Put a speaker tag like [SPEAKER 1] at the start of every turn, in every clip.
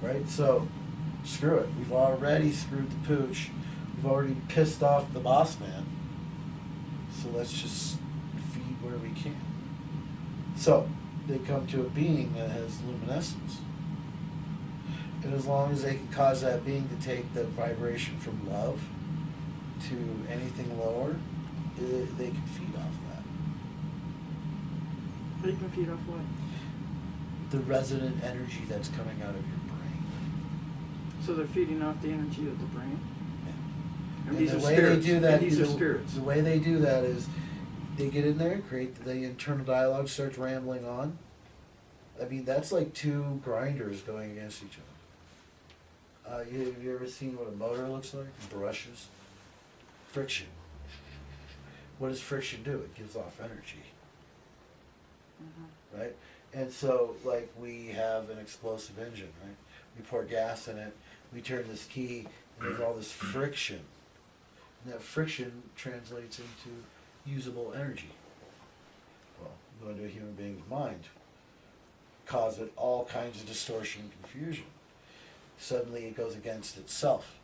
[SPEAKER 1] right? So, screw it. We've already screwed the pooch. We've already pissed off the boss man. So let's just feed where we can. So, they come to a being that has luminescence. And as long as they can cause that being to take the vibration from love to anything lower, they can feed off that.
[SPEAKER 2] They can feed off what?
[SPEAKER 1] The resonant energy that's coming out of your brain.
[SPEAKER 2] So they're feeding off the energy of the brain?
[SPEAKER 1] Yeah.
[SPEAKER 2] And these
[SPEAKER 1] the
[SPEAKER 2] are
[SPEAKER 1] way
[SPEAKER 2] spirits.
[SPEAKER 1] they do that,
[SPEAKER 2] And these are spirits.
[SPEAKER 1] The way they do that is they get in there, the internal dialogue starts rambling on. I mean, that's like two grinders going against each other. Have you ever seen what a motor looks like? Brushes. Friction. What does friction do? It gives off energy.
[SPEAKER 2] Mm-hmm.
[SPEAKER 1] Right? And so, like, we have an explosive engine, right? We pour gas in it, we turn this key, and there's all this friction. And that friction translates into usable energy. Well, go into a human being's mind, cause it all kinds of distortion and confusion. Suddenly it goes against itself.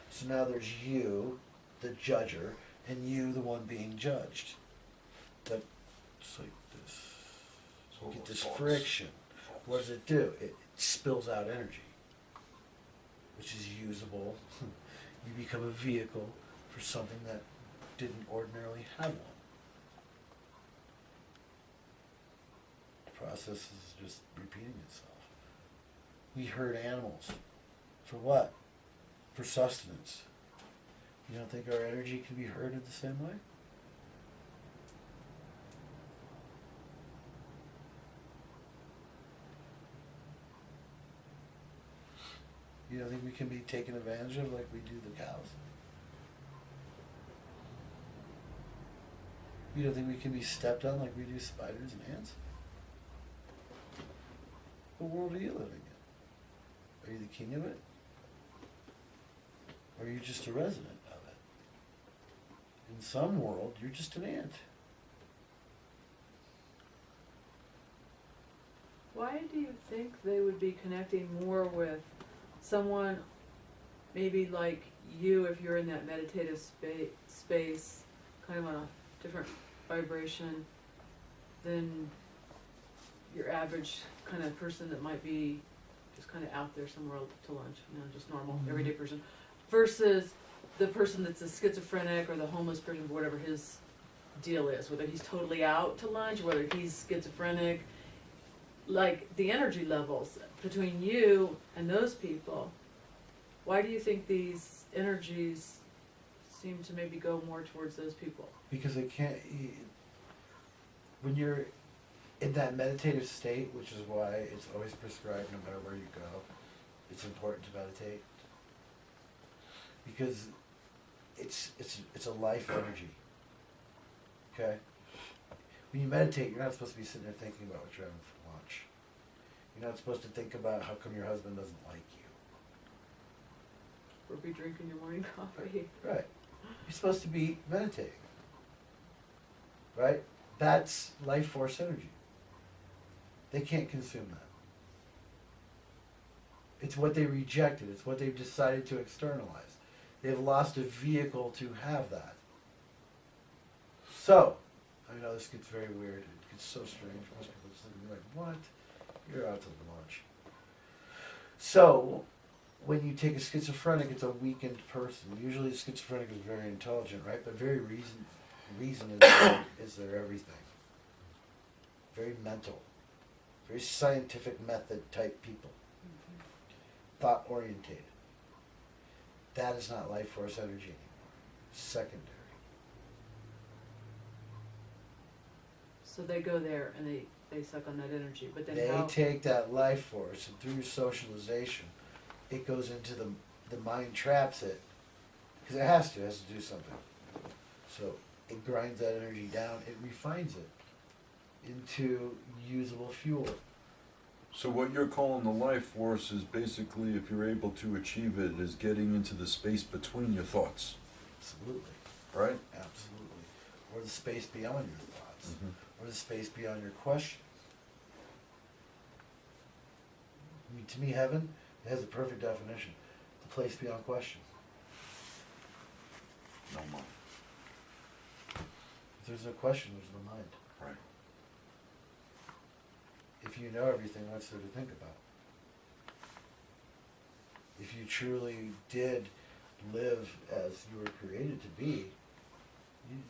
[SPEAKER 1] So now there's you, the judger, and you, the one being judged. But it's like this. You get this friction. What does it do? It spills out energy, which is usable. You become a vehicle for something that didn't ordinarily have one. The process is just repeating itself. We herd animals. For what? For sustenance. You don't think our energy can be herded the same way? You don't think we can be taken advantage of like we do the cows? You don't think we can be stepped on like we do spiders and ants? What world are you living in? Are you the king of it? Or are you just a resident of it? In some world, you're just an ant.
[SPEAKER 3] Why do you think they would be connecting more with someone, maybe like you, if you're in that meditative space, kind of on a different vibration than your average kind of person that might be just kind of out there somewhere to lunch, just normal, everyday person, versus the person that's a schizophrenic or the homeless person, whatever his deal is, whether he's totally out to lunch, whether he's schizophrenic, like the energy levels between you and those people. Why do you think these energies seem to maybe go more towards those people?
[SPEAKER 1] Because they can't, when you're in that meditative state, which is why it's always prescribed no matter where you go, it's important to meditate. Because it's a life energy. Okay? When you meditate, you're not supposed to be sitting there thinking about what you're having for lunch. You're not supposed to think about how come your husband doesn't like you.
[SPEAKER 3] Or be drinking your morning coffee.
[SPEAKER 1] Right. You're supposed to be meditating. Right? That's life force energy. They can't consume that. It's what they rejected. It's what they've decided to externalize. They've lost a vehicle to have that. So, I know this gets very weird. It gets so strange. Most people just look at me like, what? You're out to lunch. So, when you take a schizophrenic, it's a weakened person. Usually the schizophrenic is very intelligent, right? But very reason is their everything. Very mental. Very scientific method type people.
[SPEAKER 3] Mm-hmm.
[SPEAKER 1] Thought orientated. That is not life force energy anymore. Secondary.
[SPEAKER 3] So they go there and they suck on that energy, but then
[SPEAKER 1] They
[SPEAKER 3] how?
[SPEAKER 1] take that life force and through socialization, it goes into the mind traps it, because it has to do something. So it grinds that energy down, it refines it into usable fuel.
[SPEAKER 4] So what you're calling the life force is basically, if you're able to achieve it, is getting into the space between your thoughts,
[SPEAKER 1] Absolutely.
[SPEAKER 4] right?
[SPEAKER 1] Absolutely. Or the space beyond your thoughts.
[SPEAKER 4] Mm-hmm.
[SPEAKER 1] Or the space beyond your questions. I mean, to me, heaven It has a perfect definition. The place beyond question.
[SPEAKER 4] No mind.
[SPEAKER 1] If there's no question, there's no mind.
[SPEAKER 4] Right.
[SPEAKER 1] If you know everything, what's there to think about? If you truly did live as you were created to be,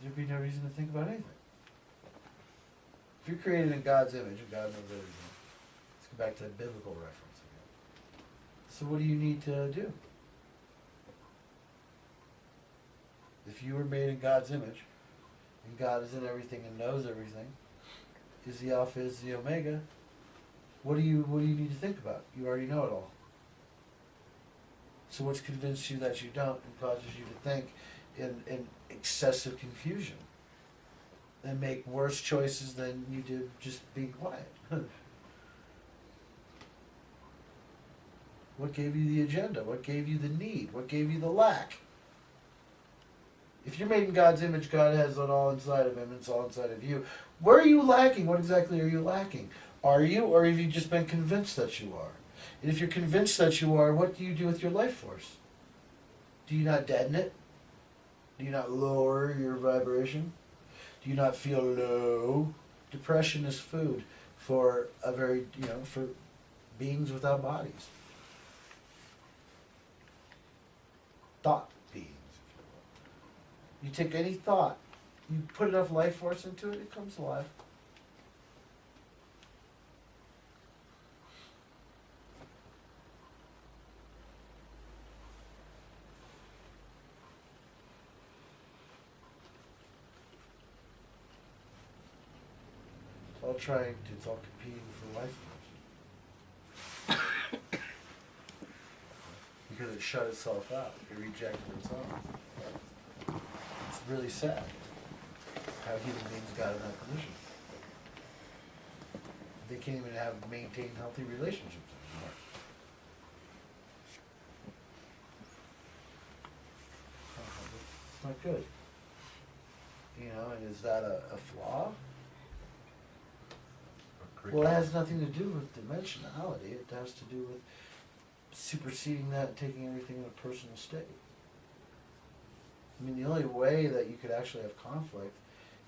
[SPEAKER 1] there'd be no reason to think about anything. If you're created in God's image, and God knows everything, let's go back to that biblical reference again. So what do you need to do? If you were made in God's image, and God is in everything and knows everything, is the Alpha, is the Omega, what do you need to think about? You already know it all. So what's convinced you that you don't and causes you to think in excessive confusion and make worse choices than you did just being quiet? What gave you the agenda? What gave you the need? What gave you the lack? If you're made in God's image, God has it all inside of him, it's all inside of you. Where are you lacking? What exactly are you lacking? Are you, or have you just been convinced that you are? And if you're convinced that you are, what do you do with your life force? Do you not deaden it? Do you not lower your vibration? Do you not feel low? Depression is food for a very, for beings without bodies. Thought beings, if you will. You take any thought, you put enough life force into it, it comes alive. It's all competing for life force. Because it shut itself out. It rejected its own. It's really sad how human beings got in that position. They can't even maintain healthy relationships anymore. It's not good. And is that a flaw? Well, it has nothing to do with dimensionality. It has to do with superseding that and taking everything in a personal state. I mean, the only way that you could actually have conflict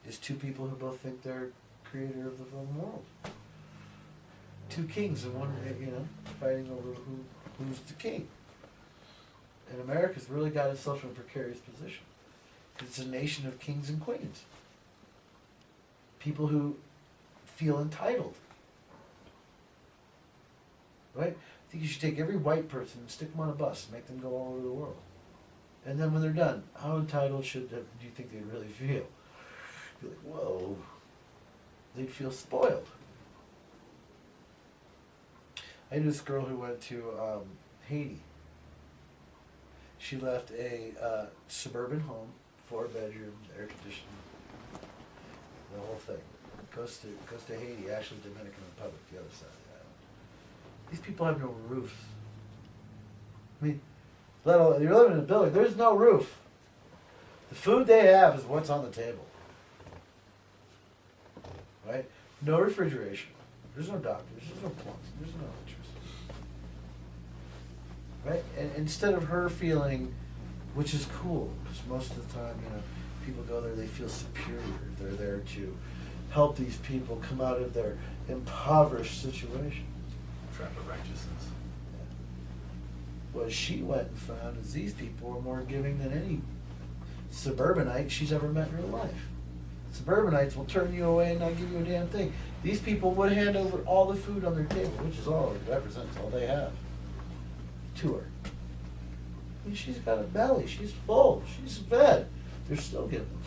[SPEAKER 1] is two people who both think they're creator of the whole world. Two kings and one, fighting over who's the king. And America's really got itself in a precarious position. It's a nation of kings and queens. People who feel entitled. Right? I think you should take every white person and stick them on a bus and make them go all over the world. And then when they're done, how entitled do you think they'd really feel? You're like, whoa. They'd feel spoiled. I knew this girl who went to Haiti. She left a suburban home, 4 bedrooms, air conditioning, the whole thing. Goes to Haiti, actually Dominican Republic, the other side of the island. These people have no roofs. I mean, you're living in a building, there's no roof. The food they have is what's on the table. Right? No refrigeration. There's no doctors, there's no plumbing, there's no electricity. Right? And instead of her feeling, which is cool, because most of the time, people go there, they feel superior. They're there to help these people come out of their impoverished situation.
[SPEAKER 5] Trap of righteousness.
[SPEAKER 1] What she went and found is these people are more giving than any suburbanite she's ever met in her life. Suburbanites will turn you away and not give you a damn thing. These people would hand over all the food on their table, which is all it represents, all they have, to her. And she's got a belly, she's full, she's fed. They're still giving them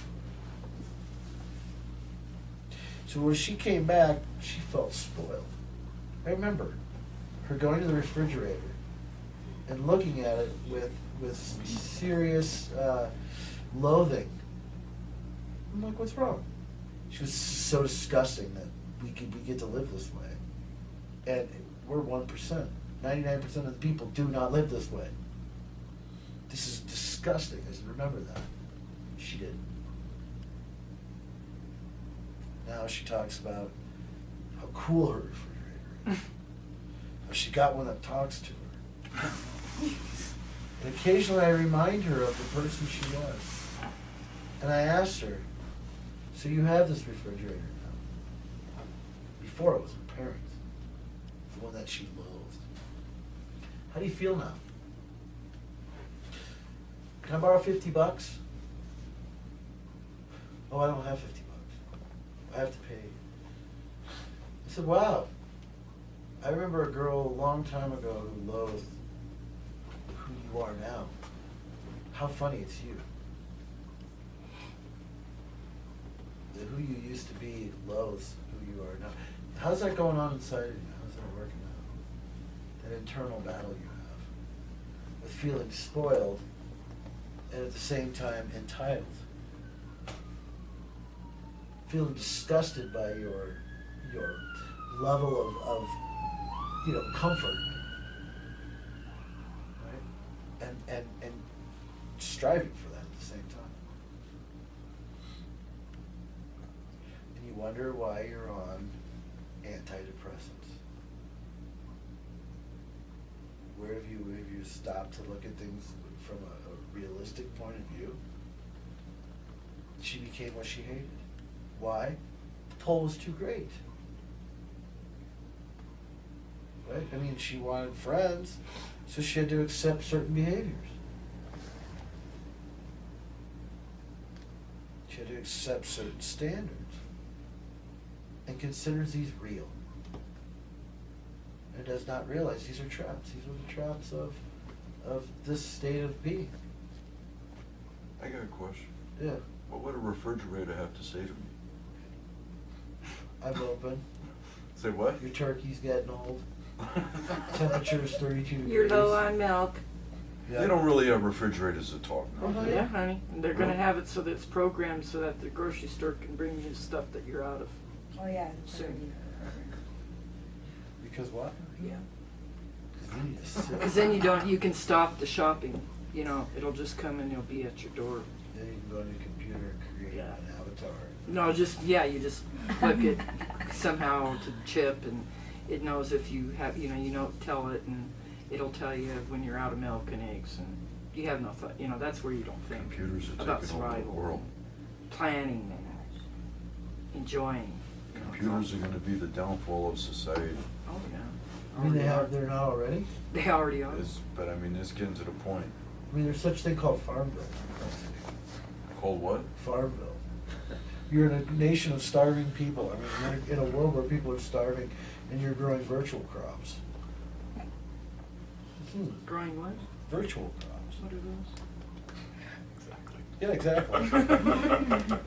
[SPEAKER 1] food. So when she came back, she felt spoiled. I remember her going to the refrigerator and looking at it with serious loathing. I'm like, what's wrong? She was so disgusting that we get to live this way. And we're 1%. 99% of the people do not live this way. This is disgusting. I said, remember that. She did. Now she talks about how cool her refrigerator is. How she got one that talks to her. And occasionally I remind her of the person she was. And I asked her, so you have this refrigerator now. Before it was her parents, the one that she loathed. How do you feel now? Can I borrow $50? Oh, I don't have $50. I have to pay. I said, wow. I remember a girl a long time ago who loathed who you are now. How funny it's you. That who you used to be loathes who you are now. How's that going on inside of you? How's that working out? That internal battle you have with feeling spoiled and at the same time entitled. Feeling disgusted by your level of comfort, right? And striving for that at the same time. And you wonder why you're on antidepressants. Where have you stopped to look at things from a realistic point of view? She became what she hated. Why? The pull was too great. Right? I mean, she wanted friends, so she had to accept certain behaviors. She had to accept certain standards and considers these real. And does not realize these are traps. These are the traps of this state of being.
[SPEAKER 4] I got a question.
[SPEAKER 1] Yeah.
[SPEAKER 4] What would a refrigerator have to say to me?
[SPEAKER 1] I'm open.
[SPEAKER 4] Say what?
[SPEAKER 1] Your turkey's getting old. Temperature's 32 degrees.
[SPEAKER 5] You're low on milk.
[SPEAKER 1] Yeah.
[SPEAKER 4] They don't really have refrigerators that talk now.
[SPEAKER 1] Oh,
[SPEAKER 2] Yeah, honey. And they're gonna
[SPEAKER 4] Really?
[SPEAKER 2] have it so that it's programmed so that the grocery store can bring you stuff that you're out of.
[SPEAKER 5] Oh, yeah.
[SPEAKER 2] Soon.
[SPEAKER 1] Because what?
[SPEAKER 2] Yeah.
[SPEAKER 1] 'Cause you need to sit.
[SPEAKER 2] Because then you can stop the shopping. You know, it'll just come and it'll be at your door.
[SPEAKER 1] Then you can go on your computer and create
[SPEAKER 2] Yeah.
[SPEAKER 1] an avatar.
[SPEAKER 2] No, you just click it somehow to the chip, and it knows if you have, tell it, and it'll tell you when you're out of milk and eggs, and you have no thought. That's where you don't think
[SPEAKER 4] Computers are
[SPEAKER 2] about
[SPEAKER 4] taking over the
[SPEAKER 2] survival,
[SPEAKER 4] world.
[SPEAKER 2] planning, and enjoying.
[SPEAKER 4] Computers are going to be the downfall of society.
[SPEAKER 2] Oh yeah.
[SPEAKER 1] I mean, they're not already?
[SPEAKER 2] They already are.
[SPEAKER 4] But I mean, it's getting to the point.
[SPEAKER 1] I mean, there's such a thing called Farmville.
[SPEAKER 4] Called what?
[SPEAKER 1] Farmville. You're in a nation of starving people. I mean, you're in a world where people are starving and you're growing virtual crops.
[SPEAKER 2] Growing what?
[SPEAKER 1] Virtual crops.
[SPEAKER 2] What are those?
[SPEAKER 1] Yeah, exactly.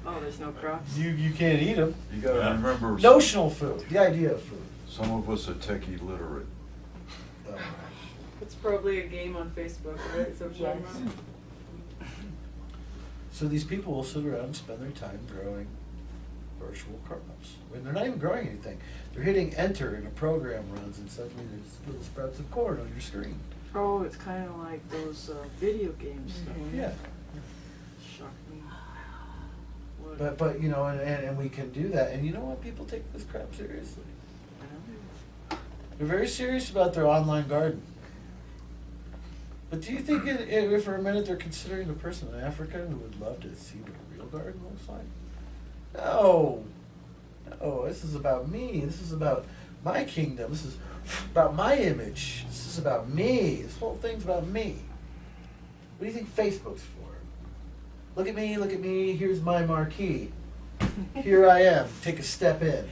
[SPEAKER 2] Oh, there's no crops.
[SPEAKER 1] You can't eat them.
[SPEAKER 4] You got to
[SPEAKER 6] Yeah.
[SPEAKER 4] remember,
[SPEAKER 1] Notional food, the idea of food.
[SPEAKER 4] some of us are techie literate.
[SPEAKER 1] Oh,
[SPEAKER 3] It's probably a game on Facebook, right? Is that what you're talking
[SPEAKER 5] Yes.
[SPEAKER 3] about?
[SPEAKER 1] So these people will sit around and spend their time growing virtual crops. I mean, they're not even growing anything. They're hitting enter and a program runs and suddenly there's little sprouts of corn on your screen.
[SPEAKER 2] Oh, it's kind of like those video games.
[SPEAKER 1] Yeah.
[SPEAKER 2] Shocking. What?
[SPEAKER 1] But and we can do that. And you know what? People take this crap seriously. They're very serious about their online garden. But do you think if for a minute they're considering the person in Africa who would love to see what a real garden looks like? No. No, this is about me. This is about my kingdom. This is about my image. This is about me. This whole thing's about me. What do you think Facebook's for? Look at me, look at me. Here's my marquee. Here I am. Take a step in.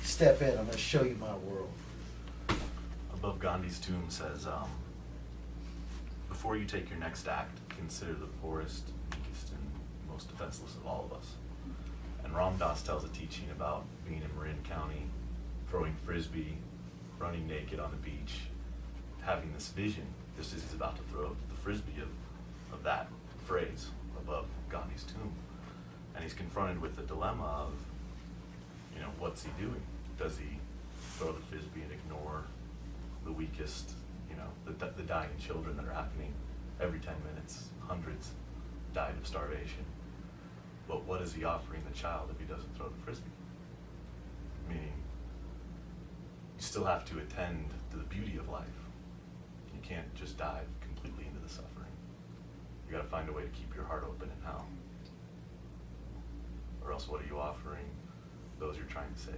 [SPEAKER 1] Step in. I'm going to show you my world.
[SPEAKER 6] Above Gandhi's tomb says, before you take your next act, consider the poorest, weakest, and most defenseless of all of us. And Ram Dass tells a teaching about being in Marin County, throwing frisbee, running naked on the beach, having this vision, just as he's about to throw the frisbee of that phrase above Gandhi's tomb. And he's confronted with the dilemma of, what's he doing? Does he throw the frisbee and ignore the weakest, the dying children that are happening every 10 minutes, hundreds died of starvation. But what is he offering the child if he doesn't throw the frisbee? Meaning, you still have to attend to the beauty of life. You can't just dive completely into the suffering. You gotta find a way to keep your heart open, and how? Or else what are you offering those you're trying to save?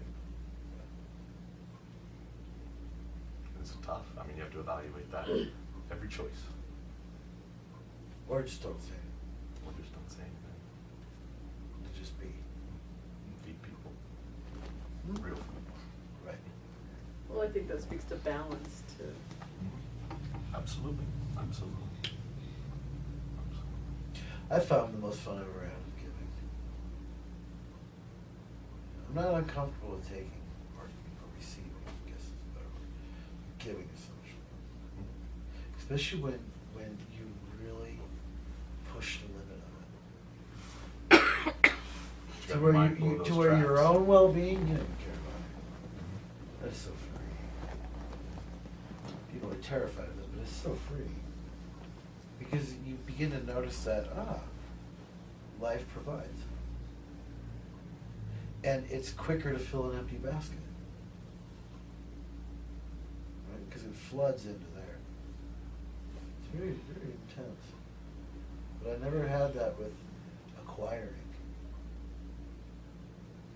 [SPEAKER 6] It's tough. I mean, you have to evaluate that every choice.
[SPEAKER 1] Or just don't say it.
[SPEAKER 6] Or just don't say anything.
[SPEAKER 1] To just be.
[SPEAKER 6] Feed people. Real food.
[SPEAKER 1] Right.
[SPEAKER 3] Well, I think that speaks to balance too.
[SPEAKER 6] Absolutely. Absolutely.
[SPEAKER 1] I found the most fun I've ever had with giving. I'm not uncomfortable with taking or receiving, I guess is a better word. Giving is so much fun. Especially when you really push the limit of it.
[SPEAKER 6] You
[SPEAKER 1] To
[SPEAKER 6] gotta
[SPEAKER 1] where
[SPEAKER 6] be mindful of
[SPEAKER 1] to
[SPEAKER 6] those
[SPEAKER 1] where your
[SPEAKER 6] traps.
[SPEAKER 1] own well-being, you don't care about it. That's so free. People are terrified of it, but it's so free. Because you begin to notice that, life provides. And it's quicker to fill an empty basket. Right? Because it floods into there. It's very, very intense. But I never had that with acquiring.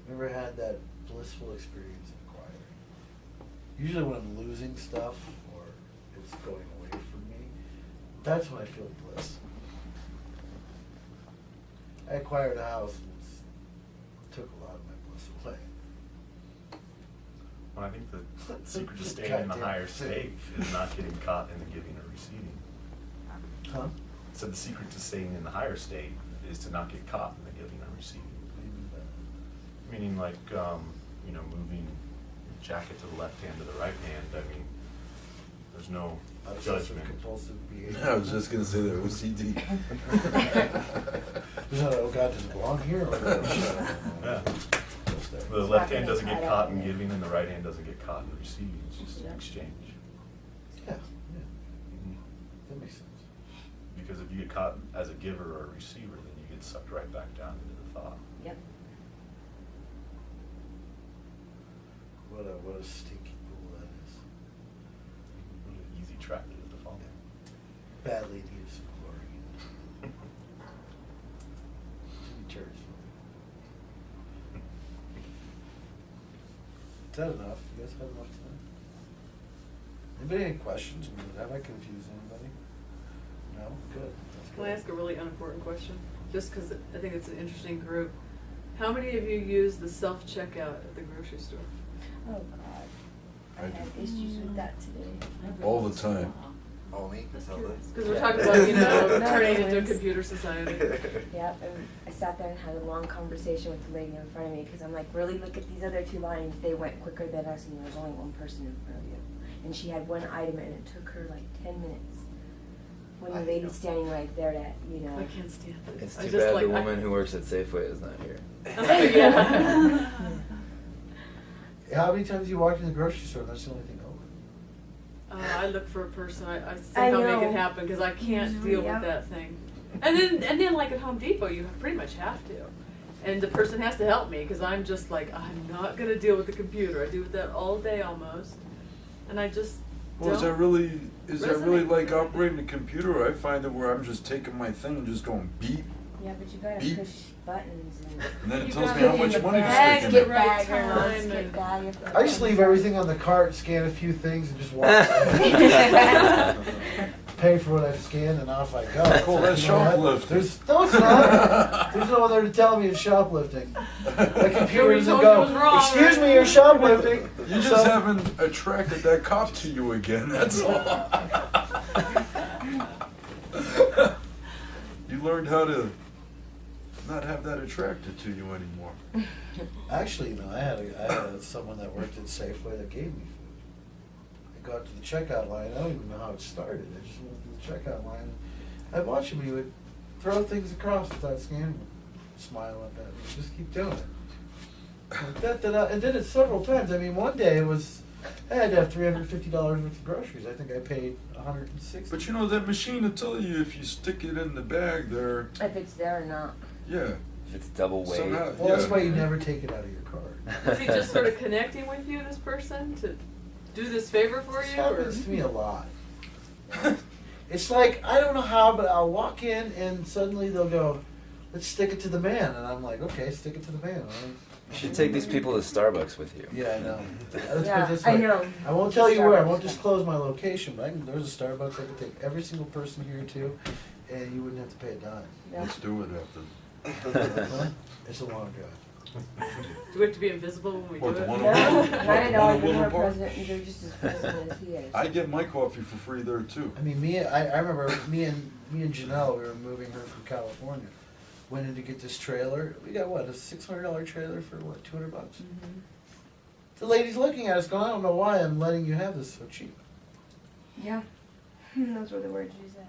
[SPEAKER 1] Never had that blissful experience of acquiring. Usually when I'm losing stuff or it's going away from me, that's when I feel bliss. I acquired a house and it took a lot of my bliss away.
[SPEAKER 6] Well, I think the secret to staying in the
[SPEAKER 1] Goddamn
[SPEAKER 6] higher
[SPEAKER 1] thing.
[SPEAKER 6] state is not getting caught in the giving or receiving.
[SPEAKER 1] Huh?
[SPEAKER 6] So the secret to staying in the higher state is to not get caught in the giving or receiving. Meaning like, moving your jacket to the left hand to the right hand. I mean, there's no
[SPEAKER 1] Obsessive
[SPEAKER 6] judgment.
[SPEAKER 1] compulsive behavior.
[SPEAKER 4] I was just gonna say that OCD.
[SPEAKER 1] There's not, oh God, does it belong here? Or
[SPEAKER 6] Yeah. The
[SPEAKER 5] It's
[SPEAKER 6] left
[SPEAKER 5] not
[SPEAKER 6] hand
[SPEAKER 5] gonna
[SPEAKER 6] doesn't get
[SPEAKER 5] cut
[SPEAKER 6] caught
[SPEAKER 5] out.
[SPEAKER 6] in giving, and the right hand doesn't get caught in receiving. It's just an
[SPEAKER 5] Yeah.
[SPEAKER 6] exchange.
[SPEAKER 1] Yeah,
[SPEAKER 6] Mhm.
[SPEAKER 1] that makes sense.
[SPEAKER 6] Because if you get caught as a giver or a receiver, then you get sucked right back down into the thought.
[SPEAKER 5] Yep.
[SPEAKER 1] What a stinky pool that is.
[SPEAKER 6] What an easy trap it is to fall in.
[SPEAKER 1] Badly needs some chlorine. Too many turds for me. Is that enough? You guys have enough time? Anybody any questions? I mean, have I confused anybody? No? Good. That's
[SPEAKER 3] Can I
[SPEAKER 1] good.
[SPEAKER 3] ask a really unimportant question? Just because I think it's an interesting group. How many of you use the self-checkout at the grocery store?
[SPEAKER 5] Oh, God. I had issues with that today.
[SPEAKER 4] All the time.
[SPEAKER 7] Oh, me?
[SPEAKER 3] Because we're talking about,
[SPEAKER 5] No,
[SPEAKER 3] turning into a
[SPEAKER 5] it's-
[SPEAKER 3] computer society.
[SPEAKER 5] Yep, and I sat there and had a long conversation with the lady in front of me, because I'm like, really, look at these other two lines, they went quicker than us, and there was only one person in front of you. And she had one item, and it took her like 10 minutes. When the
[SPEAKER 1] I
[SPEAKER 5] lady's
[SPEAKER 1] know.
[SPEAKER 5] standing right there to,
[SPEAKER 3] I can't stand it.
[SPEAKER 7] It's
[SPEAKER 3] I
[SPEAKER 7] too
[SPEAKER 3] just
[SPEAKER 7] bad
[SPEAKER 3] like-
[SPEAKER 7] the woman who works at Safeway is not here.
[SPEAKER 3] Yeah.
[SPEAKER 1] How many times you walk in the grocery store and that's the only thing open?
[SPEAKER 3] I look for a person. I
[SPEAKER 5] I
[SPEAKER 3] somehow make it
[SPEAKER 5] know.
[SPEAKER 3] happen because I can't
[SPEAKER 5] Usually,
[SPEAKER 3] deal
[SPEAKER 5] yeah.
[SPEAKER 3] with that thing. And then like at Home Depot, you pretty much have to. And the person has to help me because I'm just like, I'm not gonna deal with the computer. I deal with that all day almost, and I just
[SPEAKER 4] Well, is
[SPEAKER 3] don't.
[SPEAKER 4] that really
[SPEAKER 3] resonate.
[SPEAKER 4] like operating a computer? I find it where I'm just taking my thing and just going beep,
[SPEAKER 5] yeah, but you gotta
[SPEAKER 4] Beep.
[SPEAKER 5] push buttons
[SPEAKER 4] and then it
[SPEAKER 3] You
[SPEAKER 4] tells me
[SPEAKER 3] gotta
[SPEAKER 4] how
[SPEAKER 3] be in
[SPEAKER 4] much
[SPEAKER 3] the
[SPEAKER 4] money to
[SPEAKER 3] bag,
[SPEAKER 4] stick in
[SPEAKER 3] get
[SPEAKER 4] it.
[SPEAKER 5] skip
[SPEAKER 3] right
[SPEAKER 5] bag or not
[SPEAKER 3] time
[SPEAKER 5] skip
[SPEAKER 3] and-
[SPEAKER 5] bag.
[SPEAKER 1] I just leave everything on the cart, scan a few things, and just walk away. Pay for what I've scanned, and off I go.
[SPEAKER 4] Call that
[SPEAKER 1] You know what?
[SPEAKER 4] shoplifting.
[SPEAKER 1] No, it's not. There's no one there to tell me it's shoplifting. My computer doesn't
[SPEAKER 3] told you it was
[SPEAKER 1] go,
[SPEAKER 3] wrong,
[SPEAKER 1] excuse me,
[SPEAKER 3] right?"
[SPEAKER 1] you're shoplifting.
[SPEAKER 4] You just
[SPEAKER 1] So-
[SPEAKER 4] haven't attracted that cop to you again, that's all. You learned how to not have that attracted to you anymore.
[SPEAKER 1] Actually, I had someone that worked at Safeway that gave me food. I got to the checkout line. I don't even know how it started. I just went to the checkout line. I'd watch him. He would throw things across without scanning them. Smile at that. And just keep doing it. Like that. And did it several times. I mean, one day it was, I had to have $350 worth of groceries. I think I paid $160.
[SPEAKER 4] But you know, that machine will tell you if you stick it in the bag there,
[SPEAKER 5] If it's there or not.
[SPEAKER 4] yeah.
[SPEAKER 7] If it's double weight.
[SPEAKER 4] Somehow-
[SPEAKER 1] Well, that's
[SPEAKER 4] yeah.
[SPEAKER 1] why you never take it out of your card.
[SPEAKER 3] Is he just sort of connecting with you, this person, to do this favor for
[SPEAKER 1] This
[SPEAKER 3] you? Or?
[SPEAKER 1] happens to me a lot. It's like, I don't know how, but I'll walk in and suddenly they'll go, let's stick it to the man. And I'm like, okay, stick it to the man.
[SPEAKER 7] You should take these people to Starbucks with you.
[SPEAKER 1] Yeah, I know. Let's put it
[SPEAKER 5] Yeah,
[SPEAKER 1] this
[SPEAKER 5] I
[SPEAKER 1] way.
[SPEAKER 5] know.
[SPEAKER 1] I won't tell you where. I won't
[SPEAKER 5] Starbucks.
[SPEAKER 1] disclose my location, but there's a Starbucks I could take every single person here to, and you wouldn't have to pay a dime.
[SPEAKER 5] Yeah.
[SPEAKER 4] Let's do it after.
[SPEAKER 1] Huh? It's a long drive.
[SPEAKER 3] Do we have to be invisible when we
[SPEAKER 4] What,
[SPEAKER 3] do
[SPEAKER 4] the
[SPEAKER 3] it?
[SPEAKER 4] one
[SPEAKER 5] No,
[SPEAKER 4] on-
[SPEAKER 5] not at all. You're
[SPEAKER 4] Woodland
[SPEAKER 5] more
[SPEAKER 4] Park?
[SPEAKER 5] president, and you're just as president as he is.
[SPEAKER 4] I get my coffee for free there too.
[SPEAKER 1] I mean, I remember me and Janelle, we were moving her from California. Went in to get this trailer. We got what, a $600 trailer for what, $200?
[SPEAKER 5] Mhm.
[SPEAKER 1] The lady's looking at us going, I don't know why I'm letting you have this so cheap.
[SPEAKER 5] Yeah. Those were the words you said.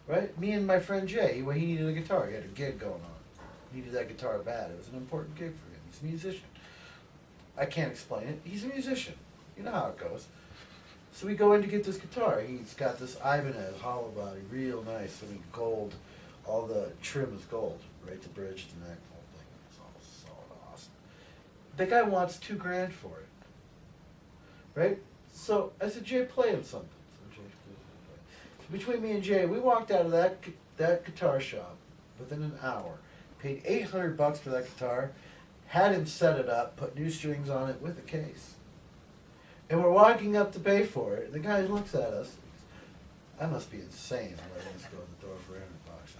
[SPEAKER 1] Right? Me and my friend Jay, he needed a guitar. He had a gig going on. He needed that guitar bad. It was an important gig for him. He's a musician. I can't explain it. He's a musician. You know how it goes. So we go in to get this guitar. He's got this Ibanez hollow body, real nice. I mean, gold. All the trim is gold, right? The bridge, the neck, the whole thing. It's all solid, awesome. The guy wants $2,000 for it, right? So I said, Jay, play him something. So Jay, between me and Jay, we walked out of that guitar shop within an hour. Paid $800 for that guitar. Had him set it up, put new strings on it with a case. And we're walking up to pay for it. The guy looks at us. I must be insane. I'm letting this go in the door for $800.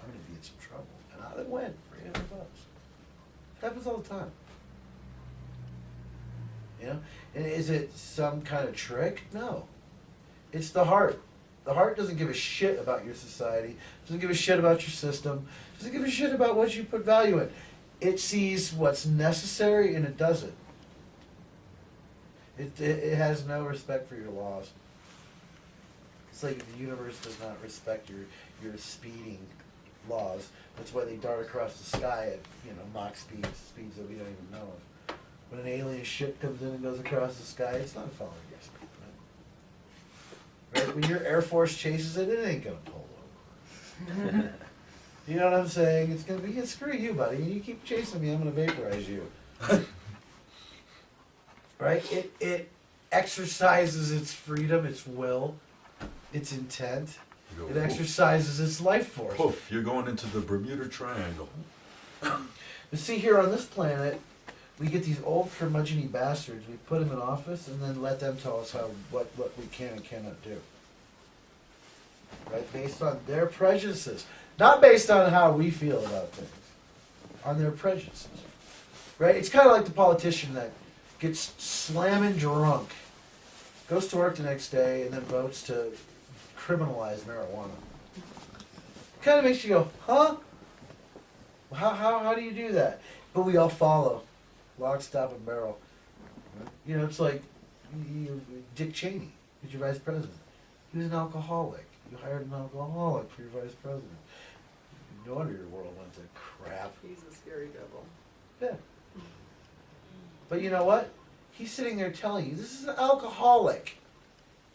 [SPEAKER 1] I'm going to be in some trouble. And out it went for $800. It happens all the time. You know? And is it some kind of trick? No. It's the heart. The heart doesn't give a shit about your society. Doesn't give a shit about your system. Doesn't give a shit about what you put value in. It sees what's necessary and it does it. It has no respect for your laws. It's like the universe does not respect your speeding laws. That's why they dart across the sky at Mach speeds that we don't even know of. When an alien ship comes in and goes across the sky, it's not following your speed limit. Right? When your Air Force chases it, it ain't gonna pull over. You know what I'm saying? It's gonna be, yeah, screw you, buddy. You keep chasing me, I'm gonna vaporize you. Right? It exercises its freedom, its will, its intent.
[SPEAKER 4] You go,
[SPEAKER 1] It
[SPEAKER 4] "Woof,
[SPEAKER 1] exercises its life force.
[SPEAKER 4] poof, you're going into the Bermuda Triangle.
[SPEAKER 1] You see, here on this planet, we get these old curmudgeon-y bastards. We put them in office and then let them tell us what we can and cannot do. Right? Based on their prejudices. Not based on how we feel about things. On their prejudices. Right? It's kind of like the politician that gets slamming drunk, goes to work the next day, and then votes to criminalize marijuana. Kind of makes you go, huh? How do you do that? But we all follow. Lock, stock, and barrel. It's like Dick Cheney, who's your vice president. He was an alcoholic. You hired an alcoholic for your vice president. No wonder your world went to crap.
[SPEAKER 3] He's a scary devil.
[SPEAKER 1] Yeah. But you know what? He's sitting there telling you, this is an alcoholic.